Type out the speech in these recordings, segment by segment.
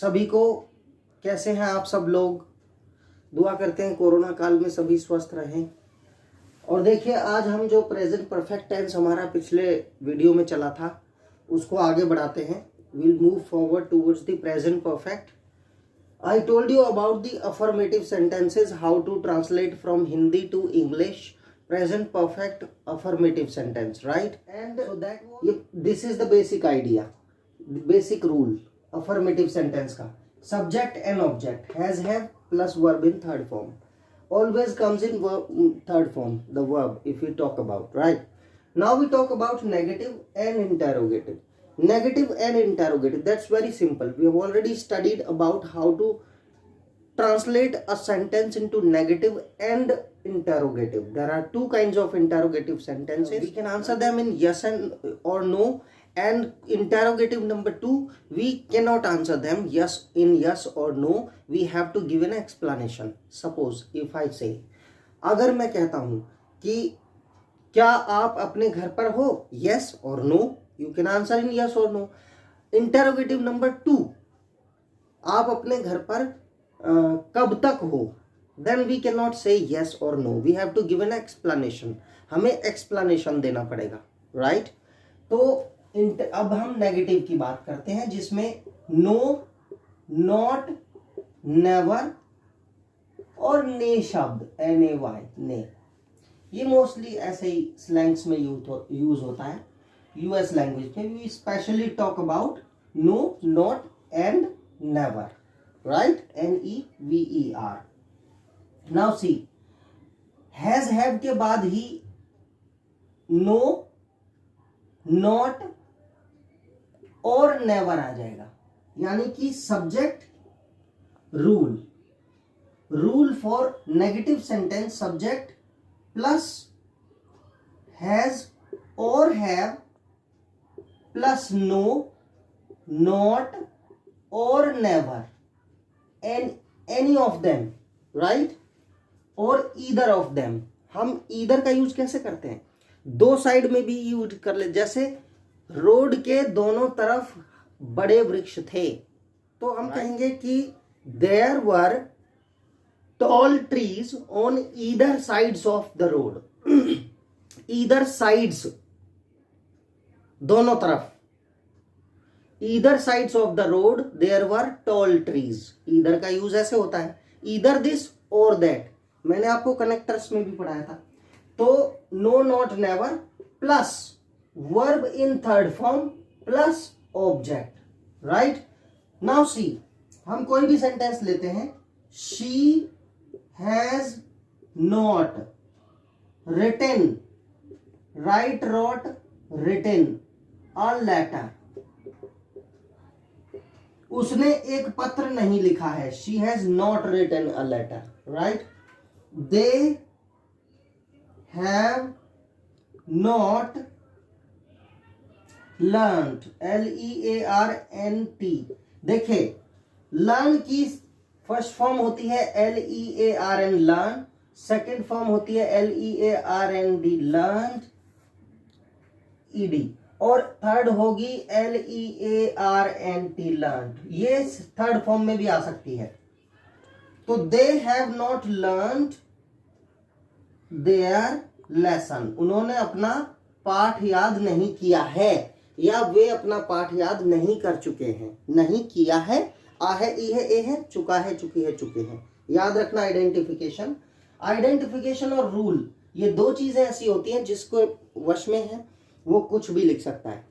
सभी को। कैसे हैं आप सब लोग? दुआ करते हैं कोरोना काल में सभी स्वस्थ रहें। और देखिए, आज हम जो प्रेजेंट परफेक्ट टेंस हमारा पिछले वीडियो में चला था उसको आगे बढ़ाते हैं। Will move forward towards the present perfect. I told you about the affirmative sentences, how to translate from Hindi to English, present perfect affirmative sentence, right? And so this is the basic idea, the basic rule, affirmative sentence का subject and object, has, have plus verb in third form, always comes in third form, the verb, if we talk about, right? Now we talk about negative and interrogative. Negative and interrogative, that's very simple. We have already studied about how to translate a sentence into negative and interrogative. There are two kinds of interrogative sentences. We can answer them in yes and or no, and interrogative number 2, we cannot answer them in yes or no. We have to give an explanation. Suppose if I say, अगर मैं कहता हूं कि क्या आप अपने घर पर हो, yes or no, you can answer in yes or no. Interrogative number 2, आप अपने घर पर कब तक हो, then we cannot say yes or no. We have to give an explanation. हमें explanation देना पड़ेगा, right? तो अब हम नेगेटिव की बात करते हैं, जिसमें no, not, never और ने शब्द NAY, ने, ये मोस्टली ऐसे ही स्लैंग्स में यूज होता है। यूएस लैंग्वेज में we specially talk about no, not and never, right? NEVER. Now see, has, have के बाद ही नो, नॉट और नेवर आ जाएगा, यानी कि subject rule for negative sentence, subject plus has और हैव प्लस नो, नॉट और never, and any of them, right? और ईदर ऑफ देम। हम ईदर का यूज कैसे करते हैं? दो साइड में भी यूज कर ले। जैसे रोड के दोनों तरफ बड़े वृक्ष थे, तो हम कहेंगे कि there were tall trees on either sides of the road. either sides, दोनों तरफ, either sides of the road there were tall trees. either का यूज ऐसे होता है, either this or that. मैंने आपको कनेक्टर्स में भी पढ़ाया था। तो no, not, never plus verb in third form plus object, right? now see, हम कोई भी सेंटेंस लेते हैं। she has not written, write, wrote, written a letter. उसने एक पत्र नहीं लिखा है। she has not written a letter, right? they have not learnt, LEARNT. देखिए, learn की फर्स्ट फॉर्म होती है LEARN, लर्न। सेकेंड फॉर्म होती है LEARND, लर्न, ED। और थर्ड होगी LEARNT, लर्न। ये थर्ड फॉर्म में भी आ सकती है। तो they have not learned there lesson, उन्होंने अपना पाठ याद नहीं किया है, या वे अपना पाठ याद नहीं कर चुके हैं। नहीं किया है, आ है, ई है, ए है, चुका है, चुकी है, चुके हैं। याद रखना, आइडेंटिफिकेशन और रूल, ये दो चीजें ऐसी होती हैं जिसको वश में है वो कुछ भी लिख सकता है।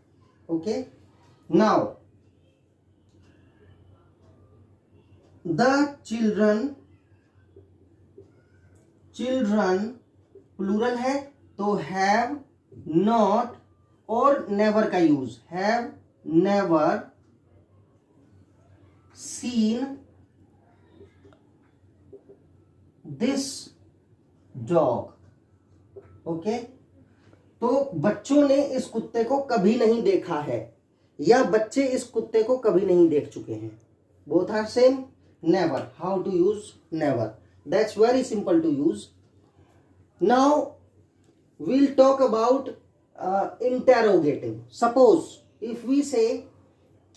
Okay, now the children plural है, तो हैव नॉट और नेवर का use, have never seen this dog. Okay, तो बच्चों ने इस कुत्ते को कभी नहीं देखा है, या बच्चे इस कुत्ते को कभी नहीं देख चुके हैं। Both are same. Never, how to use never, that's very simple to use. Now we'll talk about interrogative. Suppose if we say,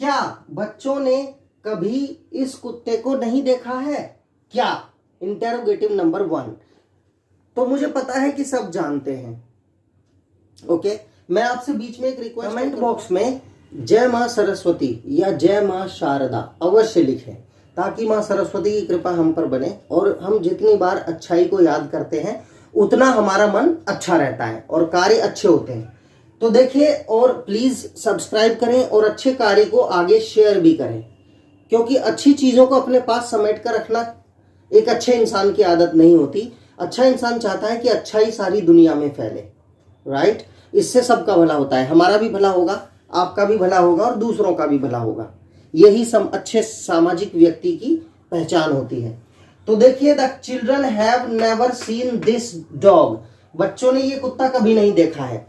क्या बच्चों ने कभी इस कुत्ते को नहीं देखा है क्या? Interrogative number 1। तो मुझे पता है कि सब जानते हैं। ओके, मैं आपसे बीच में एक रिक्वेस्ट, कमेंट बॉक्स में जय मां सरस्वती या जय मां शारदा अवश्य लिखें, ताकि मां सरस्वती की कृपा हम पर बने और हम जितनी बार अच्छाई को याद करते हैं उतना हमारा मन अच्छा रहता है और कार्य अच्छे होते हैं। तो देखिए, और प्लीज सब्सक्राइब करें और अच्छे कार्य को आगे शेयर भी करें, क्योंकि अच्छी चीजों को अपने पास समेट कर रखना एक अच्छे इंसान की आदत नहीं होती। अच्छा इंसान चाहता है कि अच्छाई सारी दुनिया में फैले, राइट? इससे सबका भला होता है, हमारा भी भला होगा, आपका भी भला होगा और दूसरों का भी भला होगा। यही अच्छे सामाजिक व्यक्ति की पहचान होती है। तो देखिए, the children have never seen this dog. बच्चों ने ये कुत्ता कभी नहीं देखा है।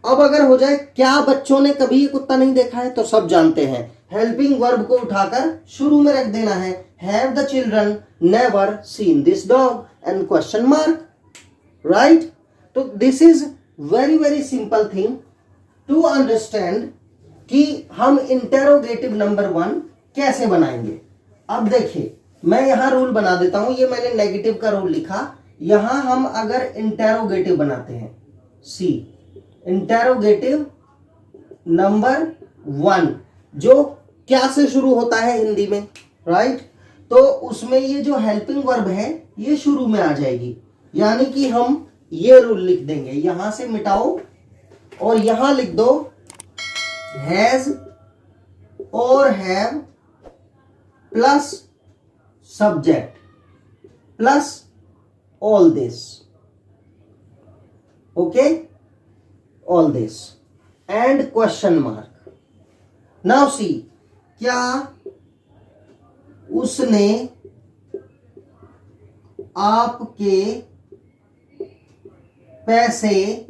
अब अगर हो जाए क्या बच्चों ने कभी ये कुत्ता नहीं देखा है, तो सब जानते हैं। हेल्पिंग वर्ब को उठाकर शुरू में रख देना है, have the children never seen this dog and question mark, right? तो this is very simple thing to understand कि हम इंटेरोगेटिव नंबर 1 कैसे बनाएंगे। अब देखिए, मैं यहां रूल बना देता हूं, ये मैंने नेगेटिव का रूल लिखा। यहां हम अगर इंटेरोगेटिव बनाते हैं, सी इंटेरोगेटिव नंबर 1 जो क्या से शुरू होता है हिंदी में, राइट? तो उसमें ये जो हेल्पिंग वर्ब है ये शुरू में आ जाएगी, यानी कि हम ये रूल लिख देंगे, यहां से मिटाओ और यहां लिख दो हैज और have plus subject plus all this, okay, all this and question mark. Now see, क्या उसने आपके पैसे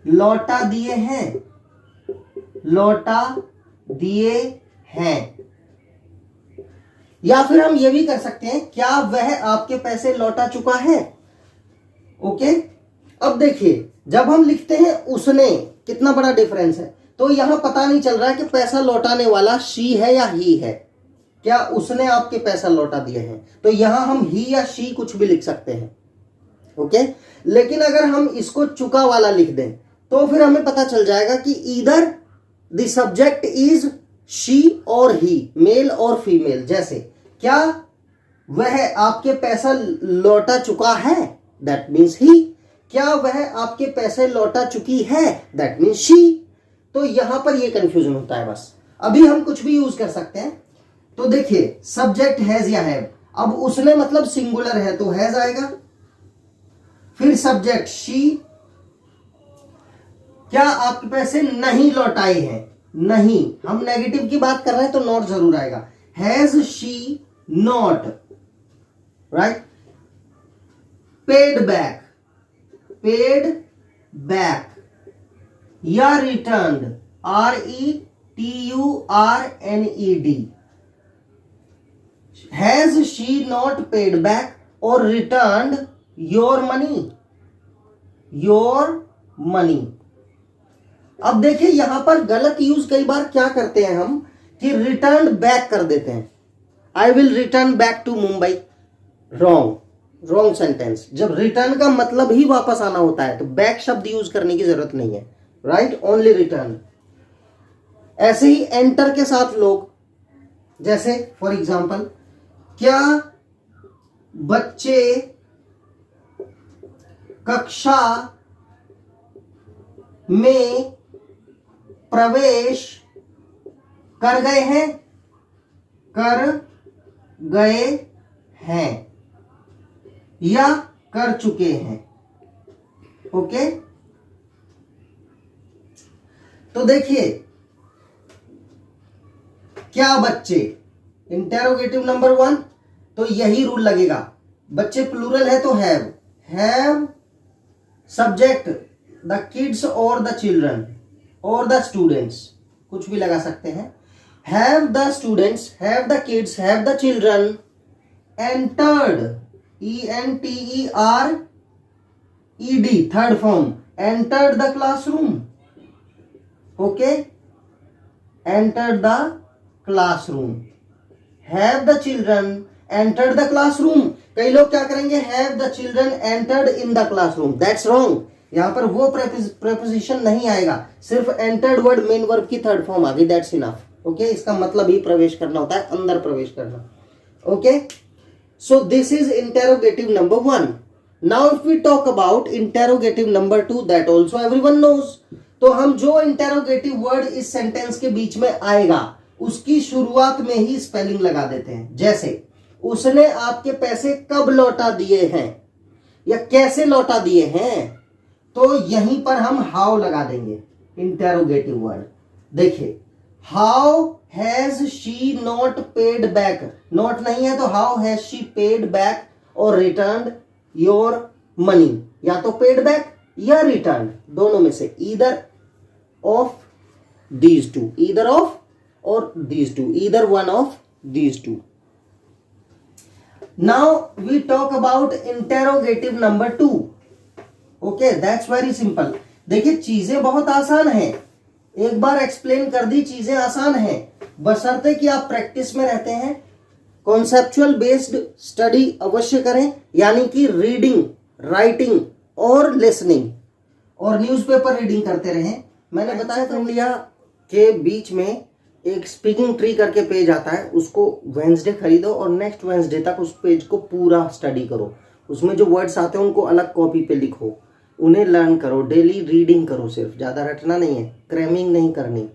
लौटा दिए हैं? लौटा दिए हैं। या फिर हम ये भी कर सकते हैं, क्या वह आपके पैसे लौटा चुका है? ओके, अब देखिए, जब हम लिखते हैं उसने, कितना बड़ा डिफरेंस है। तो यहां पता नहीं चल रहा है कि पैसा लौटाने वाला शी है या ही है। क्या उसने आपके पैसा लौटा दिए हैं? तो यहां हम ही या शी कुछ भी लिख सकते हैं, ओके। लेकिन अगर हम इसको चुका वाला लिख दें तो फिर हमें पता चल जाएगा कि either the subject is she और ही, मेल और फीमेल। जैसे, क्या वह आपके पैसा लौटा चुका है? That means he. क्या वह आपके पैसे लौटा चुकी है? That means she. तो यहां पर यह कंफ्यूजन होता है बस। अभी हम कुछ भी यूज कर सकते हैं। तो देखिए, सब्जेक्ट हैज या हैव, अब उसने मतलब सिंगुलर है तो हैज आएगा, फिर सब्जेक्ट शी। क्या आपके पैसे नहीं लौटाए हैं? नहीं, हम नेगेटिव की बात कर रहे हैं तो नॉट जरूर आएगा। Has she not, right? Paid back, paid back या returned, RETURNED। Has she not paid back और returned your money, your money. अब देखिए, यहां पर गलत यूज कई बार क्या करते हैं हम कि रिटर्न बैक कर देते हैं। I will return back to Mumbai, wrong sentence. जब रिटर्न का मतलब ही वापस आना होता है तो बैक शब्द यूज करने की जरूरत नहीं है, राइट? Only return. ऐसे ही एंटर के साथ लोग, जैसे फॉर एग्जाम्पल, क्या बच्चे कक्षा में प्रवेश कर गए हैं? कर गए हैं या कर चुके हैं, ओके। तो देखिए, क्या बच्चे, इंटेरोगेटिव नंबर 1, तो यही रूल लगेगा। बच्चे प्लूरल है तो हैव सब्जेक्ट द किड्स और द चिल्ड्रन और द स्टूडेंट्स, कुछ भी लगा सकते हैं। Have the students, have the kids, have the children entered, ENTERED, third form, entered the classroom, okay, entered the classroom. Have the children entered the classroom. कई लोग क्या करेंगे, have the children entered in the classroom, that's wrong. यहां पर वो preposition नहीं आएगा, सिर्फ एंटर्ड वर्ड मेन वर्ब की थर्ड फॉर्म आ गई, दैट्स इनफ। ओके, इसका मतलब ही प्रवेश करना होता है, अंदर प्रवेश करना। Okay, so this is interrogative number 1। Now if we talk about interrogative number 2, that also everyone knows. तो हम जो इंटेरोगेटिव वर्ड इस सेंटेंस के बीच में आएगा उसकी शुरुआत में ही स्पेलिंग लगा देते हैं। जैसे उसने आपके पैसे कब लौटा दिए हैं या कैसे लौटा दिए हैं, तो यहीं पर हम हाउ लगा देंगे इंटेरोगेटिव वर्ड। देखिए, how has she not paid back, not नहीं है तो how has she paid back और रिटर्न योर मनी, या तो पेड बैक या रिटर्न, दोनों में से either of these two, either of और these two, either one of these two. Now we talk about interrogative number 2. Okay, that's very simple. देखिए, चीजें बहुत आसान हैं, एक बार एक्सप्लेन कर दी, चीजें आसान हैं, बशर्ते कि आप प्रैक्टिस में रहते हैं। कॉन्सेप्चुअल बेस्ड स्टडी अवश्य करें, यानी कि रीडिंग, राइटिंग और लिसनिंग, और न्यूज़पेपर रीडिंग करते रहें। मैंने बताया था इंडिया के बीच में एक स्पीकिंग ट्री करके पेज आता है, उसको वेंसडे खरीदो और नेक्स्ट वेंसडे तक उस पेज को पूरा स्टडी करो। उसमें जो वर्ड्स आते हैं उनको अलग कॉपी पे लिखो, उन्हें लर्न करो, डेली रीडिंग करो, सिर्फ ज़्यादा रटना नहीं है, क्रैमिंग नहीं करनी।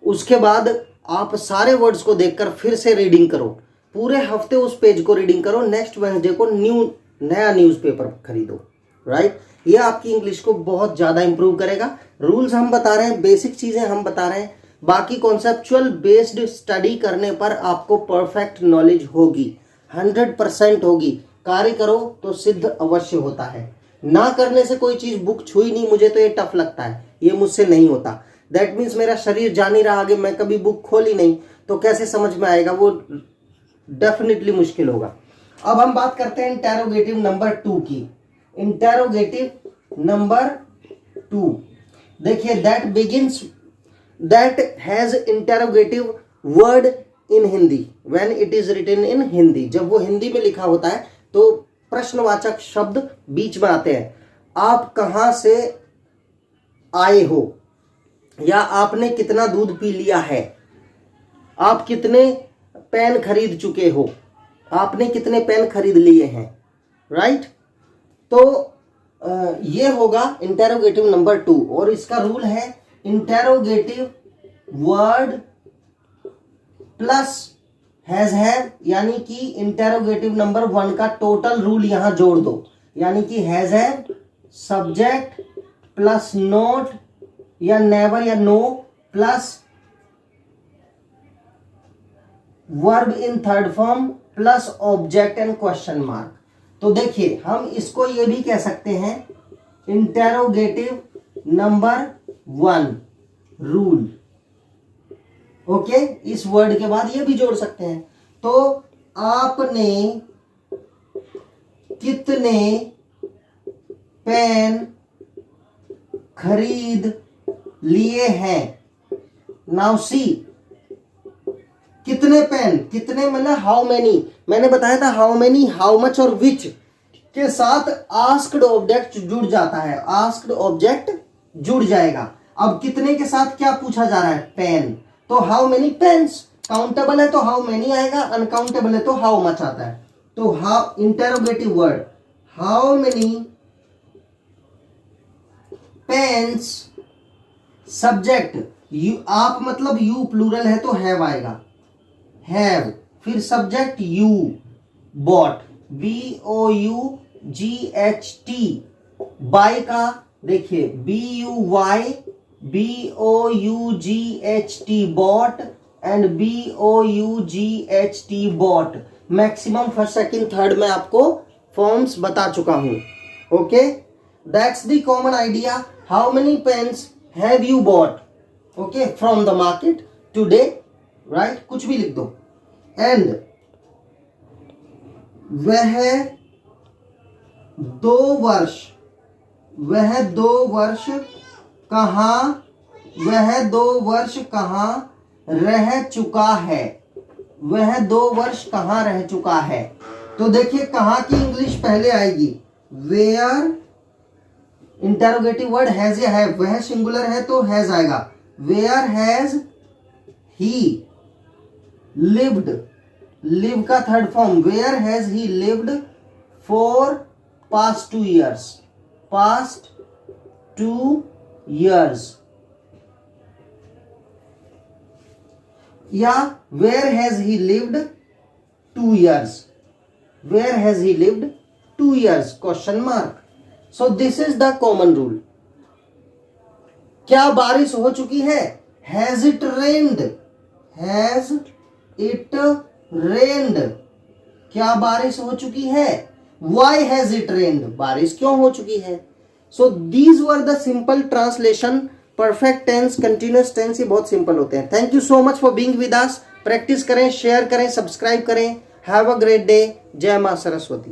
उसके बाद आप सारे वर्ड्स को देखकर फिर से रीडिंग करो, पूरे हफ्ते उस पेज को रीडिंग करो, नेक्स्ट वेंसडे को नया न्यूज़पेपर खरीदो। राइट, ये आपकी इंग्लिश को बहुत ज़्यादा इंप्रूव करेगा। रूल्स हम बता रहे हैं, बेसिक चीज़ें हम बता रहे हैं, बाकी कॉन्सेप्चुअल बेस्ड स्टडी करने पर आपको परफेक्ट नॉलेज होगी, 100% होगी। कार्य करो तो सिद्ध अवश्य होता है, ना करने से कोई चीज बुक छुई नहीं, मुझे तो ये टफ लगता है, ये मुझसे नहीं होता, दैट मीन्स मेरा शरीर जा नहीं रहा आगे, मैं कभी बुक खोली नहीं तो कैसे समझ में आएगा, वो डेफिनेटली मुश्किल होगा। अब हम बात करते हैं इंटेरोगेटिव नंबर 2 की। इंटेरोगेटिव नंबर 2, देखिए, that has interrogative word in Hindi when it is written in Hindi। जब वो हिंदी में लिखा होता है तो प्रश्नवाचक शब्द बीच में आते हैं। आप कहाँ से आए हो, या आपने कितना दूध पी लिया है, आप कितने पेन खरीद चुके हो, आपने कितने पेन खरीद लिए हैं। राइट, तो ये होगा इंटेरोगेटिव नंबर 2, और इसका रूल है interrogative word plus has have, यानी कि इंटेरोगेटिव नंबर 1 का टोटल रूल यहां जोड़ दो, यानी कि has have subject plus not या नेवर या no plus verb in third form plus object and question mark. तो देखिए, हम इसको ये भी कह सकते हैं इंटेरोगेटिव नंबर 1 रूल। ओके, इस वर्ड के बाद ये भी जोड़ सकते हैं। तो आपने कितने पेन खरीद लिए हैं। नाउ सी, कितने पेन, कितने मतलब हाउ मेनी, मैंने बताया था हाउ मेनी, हाउ मच और विच के साथ आस्क्ड ऑब्जेक्ट जुड़ जाता है, आस्क्ड ऑब्जेक्ट जुड़ जाएगा। अब कितने के साथ क्या पूछा जा रहा है, पेन, तो हाउ मेनी पेन्स, काउंटेबल है तो हाउ मेनी आएगा, अनकाउंटेबल है तो हाउ मच आता है। तो how interrogative word, how many pens, subject you, आप मतलब यू प्लूरल है तो हैव आएगा, हैव, फिर सब्जेक्ट यू, बॉट, BOUGHT, बाय का देखिए BUYBOUGHT बॉट एंड BOUGHT bought. Maximum first second third में आपको फॉर्म्स बता चुका हूं। Okay, that's the common idea. How many pens have you bought, okay, from the market today, right, कुछ भी लिख दो। एंड वह 2 वर्ष, वह 2 वर्ष कहाँ, वह 2 वर्ष कहाँ रह चुका है, वह 2 वर्ष कहाँ रह चुका है। तो देखिए कहाँ की इंग्लिश पहले आएगी, वेयर इंटरोगेटिव वर्ड हैज या हैव, वह सिंगुलर है तो हैज आएगा। Where has he lived, live का third form, where has he lived for past 2 years, past 2 years। या where has he lived 2 years, where has he lived 2 years, question mark. So this is the common rule. क्या बारिश हो चुकी है, has it rained, has it rained, क्या बारिश हो चुकी है। वाई हैज इट रेन्ड, बारिश क्यों हो चुकी है। So these were the simple translation. Perfect tense, continuous tense, ये बहुत सिंपल होते हैं। Thank you so much for being with us. Practice करें, शेयर करें, सब्सक्राइब करें। Have a great day. जय मां सरस्वती।